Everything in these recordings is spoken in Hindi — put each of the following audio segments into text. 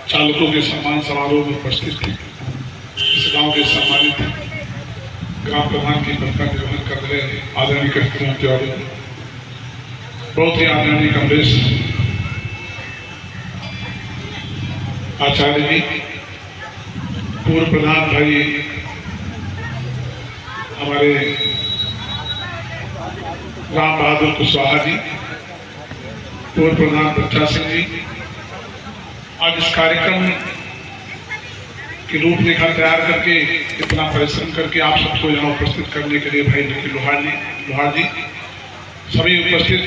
चालकों के सम्मान समारोह में उपस्थित थे। इस गांव के सम्मानित ग्राम प्रधान की पद का निर्वहन कर रहे आदरणीय कृष्ण तिवारी, बहुत ही आदरणीय कमलेश आचार्य जी, पूर्व प्रधान भाई हमारे राम बहादुर कुशवाहा जी, पूर्व प्रधान बच्चा सिंह जी, आज इस कार्यक्रम की रूपरेखा तैयार करके इतना परिश्रम करके आप सबको यहाँ उपस्थित करने के लिए भाई निखिल लोहार जी, सभी उपस्थित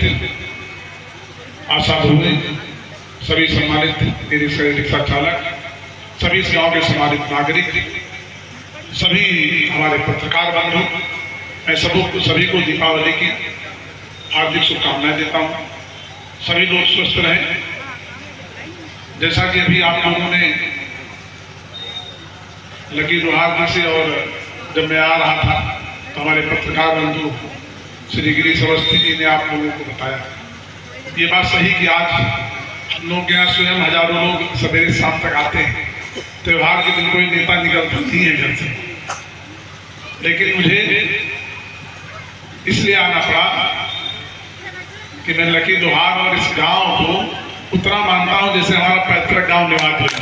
आशा बहुए, सभी सम्मानित रिक्शा चालक, सभी इस गांव के सम्मानित नागरिक, सभी हमारे पत्रकार बंधु, मैं सभी को दीपावली की हार्दिक शुभकामनाएं देता हूँ। सभी लोग स्वस्थ रहें। जैसा कि अभी आप लोगों ने लकी लोहार जी से, और जब मैं आ रहा था तो हमारे पत्रकार बंधु श्री गिरीश अवस्थी जी ने आप लोगों को बताया, ये बात सही कि आज लोग यहाँ स्वयं हजारों लोग सवेरे शाम तक आते हैं। त्योहार के दिन कोई नेता निकलता नहीं है घर से, लेकिन मुझे इसलिए आना पड़ा कि मैं लकी लोहार और इस गांव को उतना मानता हूं जैसे हमारा पैतृक गांव निवासी है।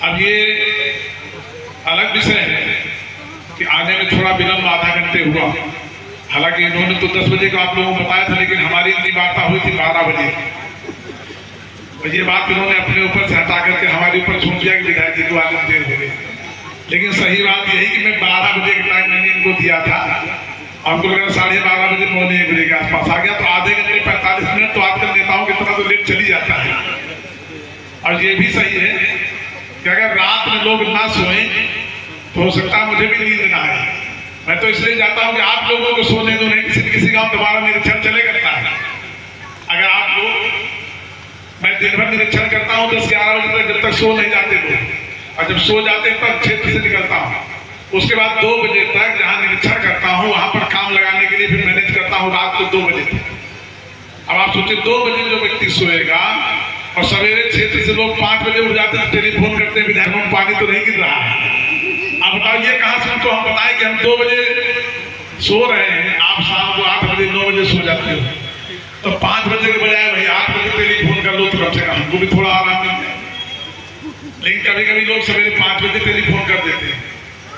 अब ये अलग विषय है कि आने में थोड़ा विलंब आधा घंटे हुआ, हालांकि इन्होंने तो 10 बजे का आप लोगों को बताया था, लेकिन हमारी इतनी वार्ता हुई थी 12 बजे। और ये बात इन्होंने अपने ऊपर से हटा करके हमारे ऊपर छोड़ दिया कि विधायक जी को आने में देर हो गई। लेकिन सही बात यही कि मैं 12 बजे का टाइम मैंने इनको दिया था, हमको लगा 12:30 बजे 9:45 बजे के आसपास आ गया, तो आधे घंटे 45 मिनट तो आजकल नेताओं की तरह तो लेट चली जाता है। और ये भी सही है कि अगर रात में लोग ना सोएं तो हो सकता है मुझे भी नींद ना आए। मैं तो इसलिए जाता हूँ कि आप लोगों को सोने दो, नहीं किसी गांव दोबारा निरीक्षण चले करता है। अगर आप लोग, मैं दिन भर निरीक्षण करता हूँ 10-11 बजे तक, जब तक सो नहीं जाते लोग, और जब सो जाते हैं तब क्षेत्र से निकलता हूँ। उसके बाद 2 बजे तक जहाँ निरीक्षण करता हूँ वहां पर काम लगाने के लिए फिर मैनेज करता हूँ रात को 2 बजे तक। अब आप सोचिए 2 बजे जो व्यक्ति सोएगा और सवेरे क्षेत्र से लोग 5 बजे उठ जाते हैं, टेलीफोन करते हैं विधायक में पानी तो नहीं गिर रहा है। आप बताओ ये कहाँ से हमको हम बताएं कि हम 2 बजे सो रहे हैं, आप शाम को 8 बजे 9 बजे सो जाते हो, तो 5 बजे के बजाय भाई 8 बजे टेलीफोन कर लो तो कम से कम हमको भी थोड़ा आराम मिलता है। लेकिन कभी कभी लोग सवेरे 5 बजे टेलीफोन कर देते हैं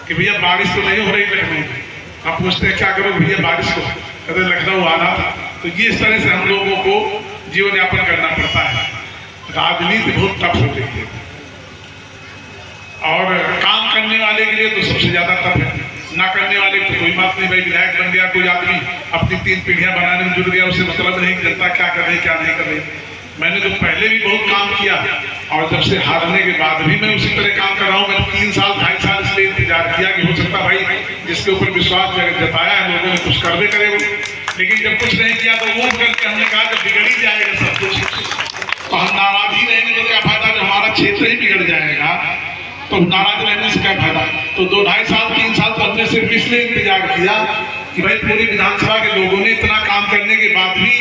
कि भैया बारिश तो नहीं हो रही लखनऊ में। आप पूछते हैं क्या करो भैया बारिश को, कहते लखनऊ आना था। तो ये इस तरह से हम लोगों को जीवन यापन करना पड़ता है। राजनीति बहुत टफ हो गई है, और काम करने वाले के लिए तो सबसे ज्यादा टफ है, ना करने वाले तो कोई बात नहीं। भाई विधायक बन गया कोई आदमी, अपनी 3 पीढ़ियां बनाने में जुट गया, उसे मतलब नहीं जनता क्या कर रही क्या नहीं कर रही। मैंने तो पहले भी बहुत काम किया, और जब से हारने के बाद भी मैं उसी तरह काम कर रहा हूँ। मैंने 3 साल 2.5 साल इसलिए इंतजार किया कि हो सकता भाई जिसके ऊपर विश्वास जताया है लोगों ने कुछ करवे करे वो। लेकिन जब कुछ नहीं किया तो वो करके हमने कहा जब बिगड़ ही जाएगा सब कुछ तो हम नाराज ही रहेंगे तो क्या फायदा, जब हमारा क्षेत्र ही बिगड़ जाएगा तो नाराज रहने से क्या फायदा। तो 2-2.5 साल 3 साल तो हमने सिर्फ इसलिए इंतजार किया कि भाई पूरी विधानसभा के लोगों ने इतना काम करने के बाद भी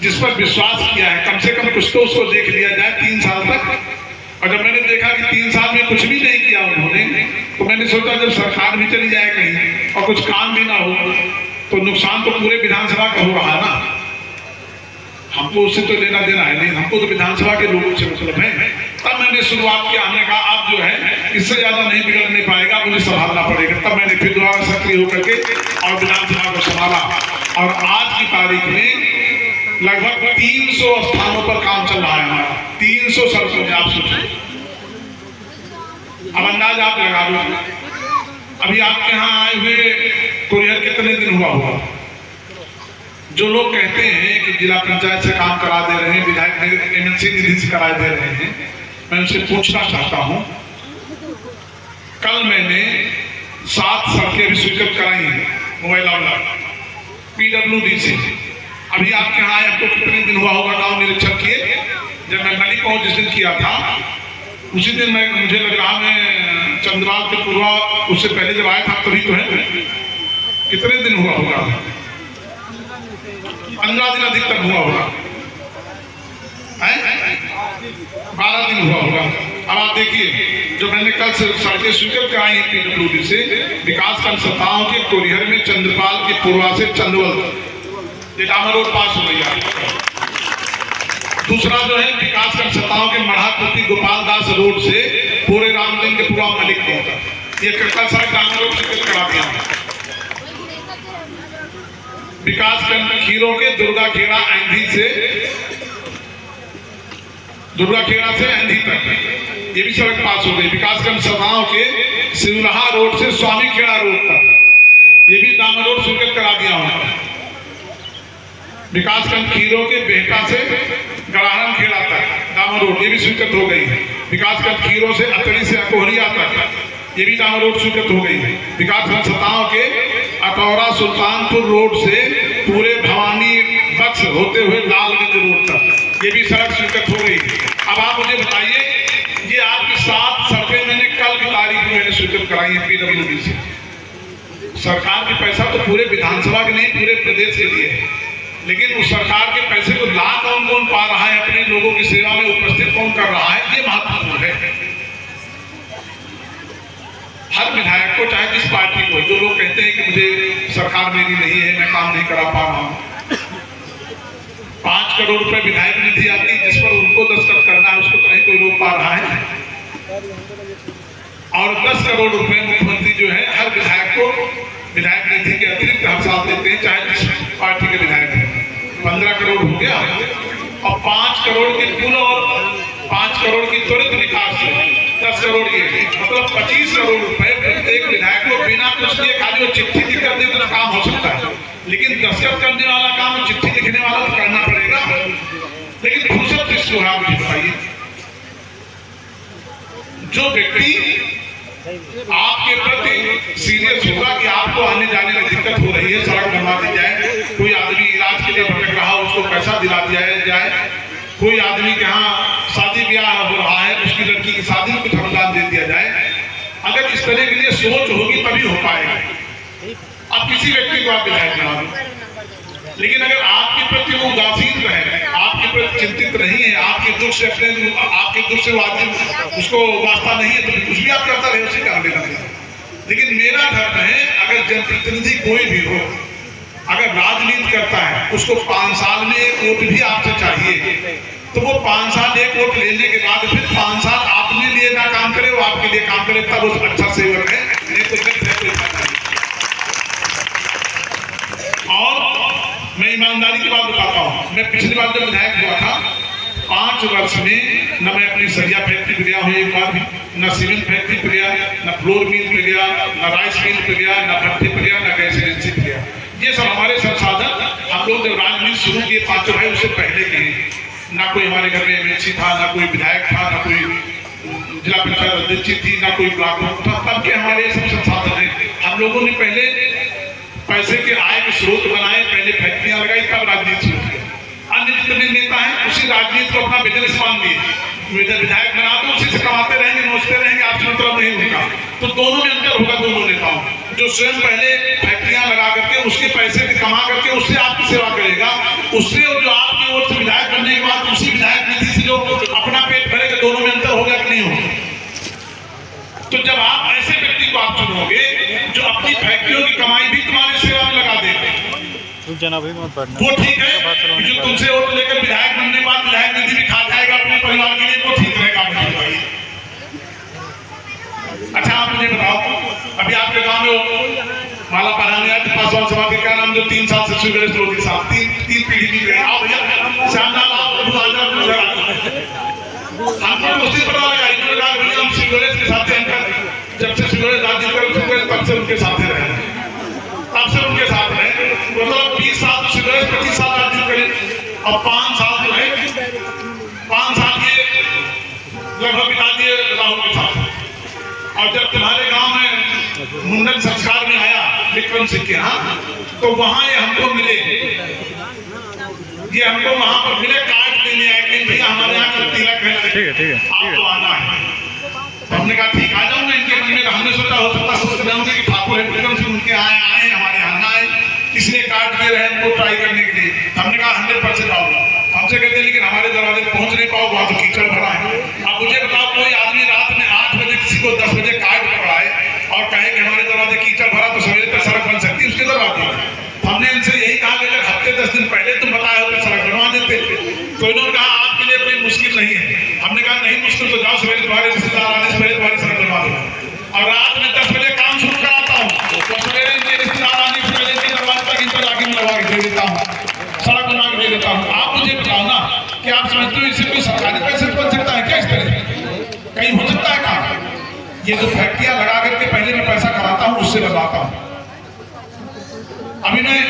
जिस पर विश्वास किया है, कम से कम कुछ तो उसको देख लिया जाए 3 साल तक। और जब मैंने देखा कि 3 साल में कुछ भी नहीं किया उन्होंने, तो मैंने सोचा जब सरकार भी चली जाए कहीं और कुछ काम भी ना हो तो नुकसान तो पूरे विधानसभा का हो रहा है ना। हमको उससे तो लेना देना है नहीं, हमको तो विधानसभा के लोगों से मतलब है। तब मैंने शुरुआत किया, हमने कहा आप जो है इससे ज्यादा नहीं बिगड़ने पाएगा, मुझे संभालना पड़ेगा। तब मैंने फिर दोबारा सक्रिय होकर के और विधानसभा को संभाला, और आज की तारीख में लगभग 300 स्थानों पर काम चल रहा है हमारा, 300 सड़कों में। आप सोचिए, अब अंदाज आप लगा लो, अभी आपके यहाँ आए हुए कुरियर कितने दिन हुआ होगा। जो लोग कहते हैं कि जिला पंचायत से काम करा दे रहे हैं, विधायक एमएलसी निधि से करा दे रहे हैं, मैं उनसे पूछना चाहता हूं, कल मैंने 7 सड़कें भी स्वीकृत कराई हैं मोबाइल PWD से। अभी आपके यहाँ आपको कितने दिन हुआ होगा गांव निरीक्षण किए? जब मैं नली पहुंच जिस दिन किया था उसी दिन मुझे लग रहा मैं चंद्रवाल के पूर्वा उससे पहले जब आया था तभी तो है। कितने दिन हुआ होगा? 15 दिन अधिकतम हुआ होगा, 12 दिन हुआ होगा। अब आप देखिए, जो मैंने कल से सड़कें स्वीकृत कराई है PWD से, विकास खंड सत्ताओं के कोरिहर में चंद्रपाल की पूर्वा से चंदवल ये डामर रोड पास हो गई है। दूसरा जो है विकास खंड सत्ताओं के मढ़ाकुटी गोपाल दास रोड से पूरे रामलिंग के पूरा मलिक तक ये कल सड़क डामर रोड स्वीकृत करा दिया। विकास खंड खीरों के दुर्गा खेड़ा आंधी से आंधी तक ये भी सड़क पास हो गई। विकासखंड सभाओं के सिवलहा रोड से स्वामी खेड़ा रोड तक ये भी डामर रोड स्वीकृत करा दिया हूं। विकासखंड खीरों के बेहटा से गड़ाहन खेड़ा तक डामर रोड ये भी स्वीकृत हो गई। विकासखंड खीरों से अतरी से अकोहरिया तक ये भी डामर रोड स्वीकृत हो गई। विकासखंड सताओं के अटौरा सुल्तानपुर रोड से पूरे भवानी बक्स होते हुए लालगंज रोड तक ये भी सड़क स्वीकृत हो गई। अब आप मुझे बताइए, ये आपकी 7 सड़कें मैंने कल की तारीख में मैंने स्वीकृत कराई है PWD से। सरकार के पैसा तो पूरे विधानसभा के नहीं, पूरे प्रदेश के लिए है, लेकिन उस सरकार के पैसे को ला कौन पा रहा है, अपने लोगों की सेवा में उपस्थित कौन कर रहा है, ये महत्वपूर्ण है। हर विधायक को, चाहे जिस पार्टी को, जो लोग कहते हैं कि मुझे सरकार मेरी नहीं है, मैं काम नहीं करा पा रहा हूं, 5 करोड़ रुपए विधायक निधि आती है जिस पर उनको दस्तखत करना है, उसको तो नहीं कोई रोक पा रहा है। और 10 करोड़ रुपए मुख्यमंत्री जो है हर विधायक को विधायक निधि के अतिरिक्त हर साल देते हैं, चाहे जिस पार्टी के विधायक है। 15 करोड़ हो गया और 5 करोड़ की कुल और 5 करोड़ की त्वरित निकास से 10 करोड़ ये मतलब 25 करोड़ रुपए प्रत्येक विधायक को बिना कुछ दिए, खाली वो चिट्ठी लिख कर दे तो काम हो सकता है, लेकिन दस्तखत करने वाला काम चिट्ठी लिखने वाला तो करना पड़ेगा। लेकिन फुर्सत किसको है मुझे बताइए? जो व्यक्ति आपके प्रति सीरियस होगा कि आपको आने जाने में दिक्कत हो रही है, सड़क बनवा दी जाए, कोई आदमी इलाज के लिए भटक रहा हो उसको पैसा दिला दिया जाए, कोई आदमी के यहाँ शादी ब्याह हो रहा है उसकी लड़की की शादी में कुछ अनुदान दे दिया जाए, अगर इस तरह के लिए सोच होगी तभी हो पाएगा। अब किसी व्यक्ति को आप विधायक बना दो, लेकिन अगर आपके प्रति वो उदासीन रहे, आपके प्रति चिंतित नहीं है, आपके दुख से वो आदमी उसको वास्ता नहीं है, तो कुछ भी आप करता रहे उसे कर लेना। लेकिन मेरा धर्म है, अगर जनप्रतिनिधि कोई भी हो, अगर राजनीति करता है, उसको 5 साल में 1 वोट भी आपसे चाहिए, तो वो 5 साल 1 वोट लेने के बाद फिर 5 साल आपने लिए ना काम करे, वो आपके लिए काम करे, तब वो अच्छा सेवक है, नहीं तो गलत है। और मैं ईमानदारी की बात बताता हूँ, मैं पिछली बार जब विधायक हुआ था 5 वर्ष में न मैं अपनी सरिया फैक्ट्री पे गया हूँ एक बार भी, न सीमेंट फैक्ट्री पे गया, न फ्लोर मिल पे गया, न राइस मिल पे गया, न भट्टे पे गया, न गैस एजेंसी पे गया। ये सब हमारे संसाधन हम लोग जब राजनीति शुरू किए 5 भाई उससे पहले के, ना कोई हमारे घर में एमएलसी था, ना कोई विधायक था, ना कोई जिला पंचायत अध्यक्ष थी, ना कोई ब्लॉक था, तब के हमारे सब संसाधन है। हम लोगों ने पहले पैसे के आय के स्रोत बनाए, पहले फैक्ट्रियां लगाई, तब राजनीति शुरू की। अन्य जितने नेता हैं उसी राजनीति को अपना बिजनेस मान लिए, विधायक बना तो उसी से कमाते रहेंगे, नोचते रहेंगे, आपसे मतलब नहीं होगा। तो दोनों में अंतर होगा, दोनों नेताओं जो स्वयं पहले फैक्ट्रियां लगा करके उसके पैसे कमा करके उससे आपकी सेवा करेगा, उससे जो आपकी ओर से विधायक बनने के बाद उसी विधायक निधि से जो अपना पेट भरेगा, दोनों में अंतर होगा कि नहीं होगा? तो जब आप ऐसे व्यक्ति को आप चुनोगे जो अपनी फैक्ट्रियों की कमाई भी तुम्हारी सेवा में लगा देते, वो ठीक है। जो तुमसे वोट लेकर विधायक बनने के बाद विधायक निधि भी खा जाएगा अपने परिवार के लिए, वो ठीक रहेगा। अच्छा आप मुझे बताओ, अभी आपके गांव में माला पढ़ाने आए पासवान सभा के क्या नाम, जो 3 साल से श्री गणेश रोड के साथ 3 पीढ़ी भी गए, आओ भैया श्यामलाल आओ, हमको मुश्किल पता लगा, इन्होंने कहा भैया हम श्री गणेश के साथ हैं, जब से श्री गणेश राजनीति कर तब से उनके साथ रहे, तब से उनके साथ रहे, मतलब 20 साल श्री गणेश 25 साल राजनीति करे और 5 साल जो है 5 साल ये लगभग बिता दिए राहुल के साथ। और जब तुम्हारे गांव में मुंडन संस्कार में आया विक्रम सिंह के यहाँ, तो वहां ये हमको मिले, ये हमको वहां पर मिले, कार्ड देने आए कि भैया हमारे यहाँ का तिलक है, आपको आना है। तो हमने कहा ठीक आ जाऊंगा। इनके मन में हमने सोचा हो सकता है कि ठाकुर है विक्रम सिंह उनके आए हमारे यहाँ आए, किसी ने कार्ड दे रहे हैं उनको ट्राई करने के लिए। हमने कहा 100% आऊंगा। हमसे कहते हैं लेकिन हमारे दरवाजे पहुंच नहीं पाओगे, वहां तो कीचड़ भरा है। अब मुझे बताओ, कोई आदमी रात में 8 बजे किसी को 10 बजे कार्ड पकड़ाए और कहे कि हमारे दरवाजे कीचड़ भरा, तो सवेरे तक सड़क बन सकती है उसके दरवाजे। हमने इनसे यही कहा कि अगर हफ्ते 10 दिन पहले तुम बताए हो तो सड़क बनवा देते। तो इन्होंने कहा आपके लिए कोई मुश्किल नहीं है। हमने कहा नहीं मुश्किल, तो जाओ सवेरे तुम्हारे रिश्तेदार आने से पहले तुम्हारी सड़क बनवा दो। और रात में 10 बजे काम शुरू कराता हूँ, तो सवेरे इनके रिश्तेदार आने से पहले इनके दरवाजे तक इनको जाके मैं लगा के दे देता हूँ, सड़क बनवा के दे देता हूँ। आप मुझे बताओ ना कि आप समझते हो इससे कोई सरकारी पैसे बन सकता है क्या? इस तरह कहीं हो सकता है काम? ये जो फैक्ट्रियां लगा करके पहले मैं पैसा कमाता हूँ उससे बनवाता हूँ। अभी मैं,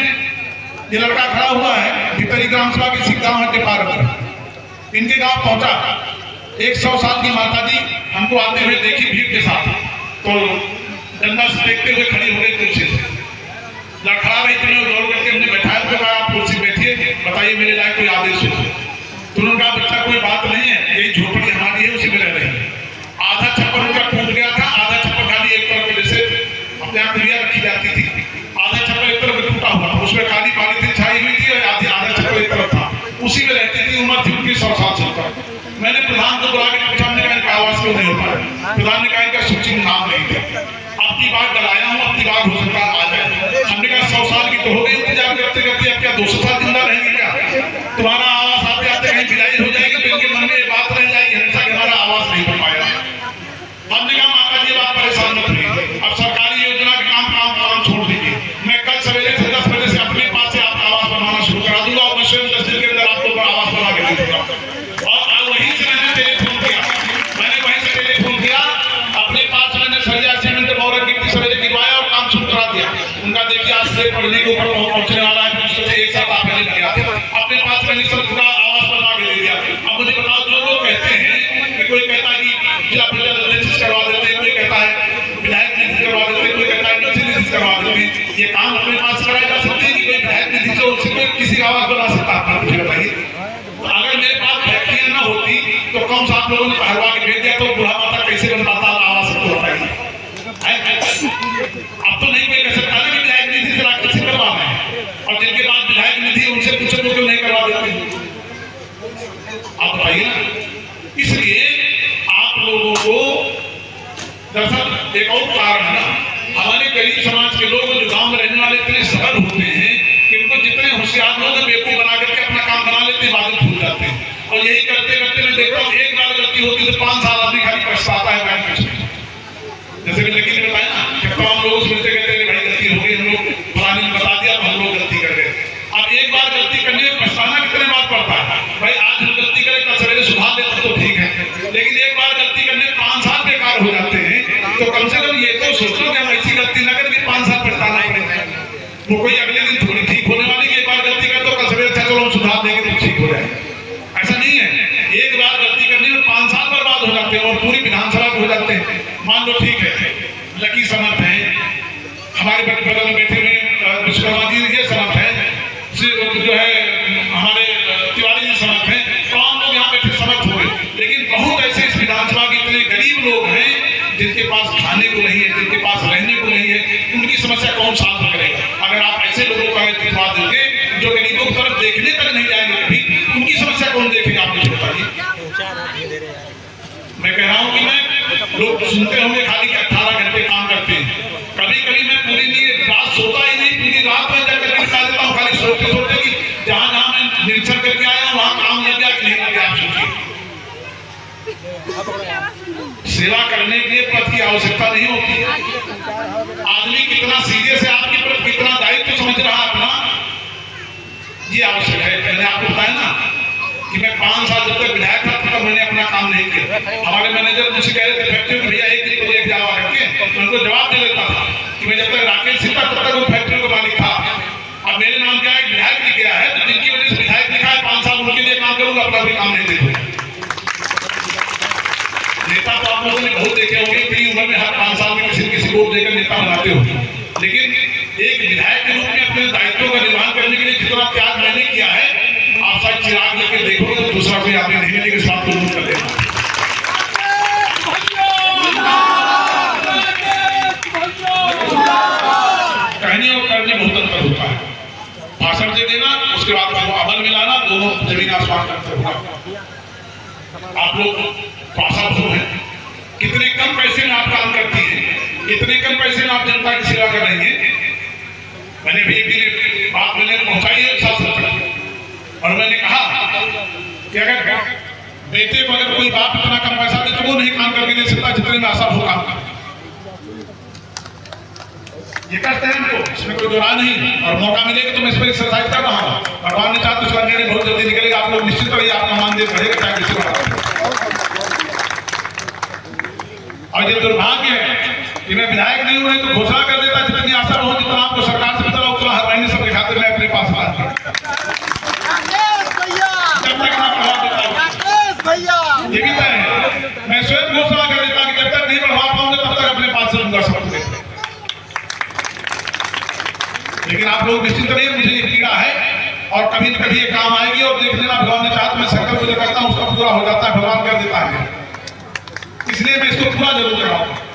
ये लड़का खड़ा हुआ है भितरी ग्राम सभा के गांव है पार पर, इनके गांव पहुंचा, 100 साल की माता जी हमको आते हुए देखी भीड़ के साथ, तो डंडा से देखते हुए खड़ी हो गई कुर्सी से, लड़खड़ा रही। तुम्हें दौड़ करके हमने बैठाया, तो कहा आप कुर्सी बैठिए, बताइए मेरे लायक कोई आदेश हो। तो उन्होंने कहा बच्चा कोई बात नहीं है, यही झोपड़ी हमारी है, उसी में रह रही है। आधा छप्पर उनका टूट गया था, आधा छप्पर खाली एक तरफ जैसे अपने आप क्रिया रखी जाती थी, आधा छप्पर एक तरफ टूटा हुआ, उसमें काली पॉलीथीन छाई हुई थी और आधा छप्पर एक तरफ था, उसी में रहती थी। उम्र थी उनकी 100 साल से। मैंने प्रधान को बुला के पूछा, हमने कहा इनका आवास क्यों नहीं हो पाया? प्रधान ने कहा इनका सूची में नाम नहीं था। आपकी बात डराया हूँ, आपकी बात हो सकता है आ जाए। हमने कहा 100 साल की तो हो गई इंतजार करते करते, अब क्या 200 साल जिंदा रहेंगे क्या? तुम्हारा आवास आते आते कहीं विदाई हो जाएगी तो इनके मन में ये बात रह जाएगी हमेशा कि हमारा आवास नहीं बन पाया। हमने कहा माता जी बात परेशान मत होइए, अब सरकारी योजना के काम छोड़ दीजिए। मैं कल सवेरे से 10 बजे से अपने पास से आपका आवास बनवाना शुरू करा दूंगा और मैं स्वयं 10 दिन के अंदर आपको आवास बना के दे दूंगा। और वहीं से मैंने टेलीफोन किया, अपने पास मैंने सरिया सीमेंट बोरक गिट्टी सवेरे गिरवाया और काम शुरू करा दिया। उनका देखिए आज से पढ़ने के ऊपर पहुंचने वाला है, एक साथ आप पहले गया अपने पास मैंने सबका आवास बनवा के दे दिया। अब मुझे बताओ, जो लोग कहते हैं कि कोई कहता है कि जिला पंचायत करवा देते हैं, कोई कहता है विधायक निधि करवा देते हैं, कोई कहता है निधि करवा देते हैं, ये काम अपने पास कराया जा सकता है कि कोई विधायक निधि से उससे कोई किसी का आवास बना सकता है? आप मुझे बताइए। अगर मेरे पास फैक्ट्रियां ना होती तो कौन सा आप लोगों ने पहलवा के भेज दिया, तो बूढ़ा माता कैसे बन पाता आवास? सबको बताइए। अब तो नहीं कोई कह सकता ना कि विधायक निधि से कैसे करवाना है, और जिनके पास विधायक निधि उनसे पूछो तो क्यों नहीं करवा देते? आप बताइए ना। इसलिए आप लोगों को दरअसल एक और कारण है ना, हमारे गरीब समाज के लोग जो गांव में रहने वाले इतने सरल होते हैं कि उनको जितने होशियार लोग बेवकूफ बना करके अपना काम बना लेते हैं, बादल भूल जाते हैं। और यही करते करते मैं देखता हूँ एक बार गलती होती है तो 5 साल आदमी खाली पछताता है बैंक कुछ नहीं। जैसे कि लकी ने बताया ना कि तमाम लोग मिलते कहते हैं भाई गलती हो गई, हम लोग फलाने ने बता दिया तो हम लोग गलती कर गए। अब एक बार गलती करने में पछताना कितने बार पड़ता है? भाई आज हम गलती करें कल सवेरे सुधार लेते तो ठीक है, लेकिन एक बार गलती करने 5 साल बेकार हो जाते हैं। तो कम से कम ये तो सोचो कि हम ऐसी गलती न करें कि 5 साल पछताना पड़े। वो कोई अगले दिन थोड़ी ठीक होने वाली कि एक बार गलती कर तो कल सवेरे अच्छा चलो हम सुधार देंगे तो ठीक हो जाए, ऐसा नहीं है। एक बार गलती करने में 5 साल बर्बाद हो जाते हैं और पूरी विधानसभा हो जाते हैं। मान लो ठीक है लकी समर्थ है, हमारे बगल में बैठे हुए विश्वकर्मा जी ये समर्थ है, जो है हमारे तिवारी जी समर्थ है, तमाम लोग यहाँ बैठे समर्थ हो गए। लेकिन बहुत ऐसे इस विधानसभा के इतने गरीब लोग हैं जिनके पास खाने को नहीं है, जिनके पास रहने को नहीं है, उनकी समस्या कौन सॉल्व करेगा? अगर आप ऐसे लोगों का दिखवा दोगे जो गरीबों की तरफ देखने तक नहीं जाएंगे कभी, उनकी समस्या कौन देखेगा? आप मुझे बताइए। मैं कह रहा हूँ कि मैं लोग सुनते होंगे खाली कि 18 घंटे काम करते हैं, कभी कभी मैं पूरी रात सोता ही नहीं, पूरी रात में जाकर के निकाल देता हूँ खाली सोते सोते कि जहाँ जहाँ मैं निरीक्षण करके आया हूँ वहाँ काम लग गया कि नहीं लग गया। आप सोचिए, सेवा करने के लिए पद की आवश्यकता नहीं होती। आदमी कितना सीरियस है आपके प्रति, कितना दायित्व समझ रहा है अपना, ये आवश्यक है। मैंने आपको बताया ना कि मैं 5 साल जब तक विधायक था तब मैंने अपना काम नहीं किया। हमारे मैनेजर मुझे कह रहे थे फैक्ट्री में भैया एक दिन को एक जावा करके, मैं उनको जवाब दे देता था कि मैं जब तक राकेश सिंह था तब तक वो फैक्ट्री का मालिक था। अब मेरे नाम क्या है, विधायक लिख गया है, तो जिनकी वजह से विधायक लिखा है 5 साल उनके लिए काम करूंगा, अपना भी काम नहीं देखूंगा। नेता तो आप लोगों ने बहुत देखे होंगे, अपनी उम्र में हर 5 साल में किसी न किसी वोट देकर नेता बनाते हो, लेकिन एक विधायक के रूप में अपने दायित्वों का निर्वहन करने के लिए जितना त्याग मैंने किया है, आप शायद चिराग लेकर देखोगे तो दूसरा कोई आदमी नहीं मिलेगा, इस बात को नोट कर लेना। कहने और करने बहुत अंतर होता है। जमीन आसमान का अंतर हुआ। आप लोग तो आशा भरो हैं, कितने कम पैसे में आप काम करती हैं, इतने कम पैसे में आप जनता की सेवा कर रही हैं। मैंने भी एक दिन बात मैंने पहुंचाई है शासन तक, और मैंने कहा कि अगर बेटे को अगर कोई बाप इतना कम पैसा दे तो वो नहीं काम करके दे सकता जितने में आशा हो काम कर। ये करते हैं हमको, इसमें कोई दुरा नहीं, और मौका मिलेगा तो मैं इस पर एक्सरसाइज कर रहा हूँ। भगवान ने चाहा तो इसका निर्णय बहुत जल्दी निकलेगा। आप लोग निश्चित रहिए, आपका मानदेय बढ़ेगा, चाहे किसी को। और ये दुर्भाग्य है कि मैं विधायक नहीं हूँ तो घोषणा कर देता जितनी आशा हो, जितना आपको सरकार से मिला उतना हर महीने सबके खाते में अपने पास ला जब तक ना बढ़ा देता। ये भी तय है, मैं स्वयं घोषणा कर देता कि जब तक नहीं बढ़ा पाऊंगा तब तक अपने पास से दूंगा सब। लेकिन आप लोग निश्चित रहिए, मुझे ये पीड़ा है और कभी न कभी ये काम आएगी। और देख लेना, भगवान ने चाहा तो मैं संकल्प जो करता हूँ उसका पूरा हो जाता है, भगवान कर देता है। इसलिए मैं इसको पूरा जरूर कराऊंगा।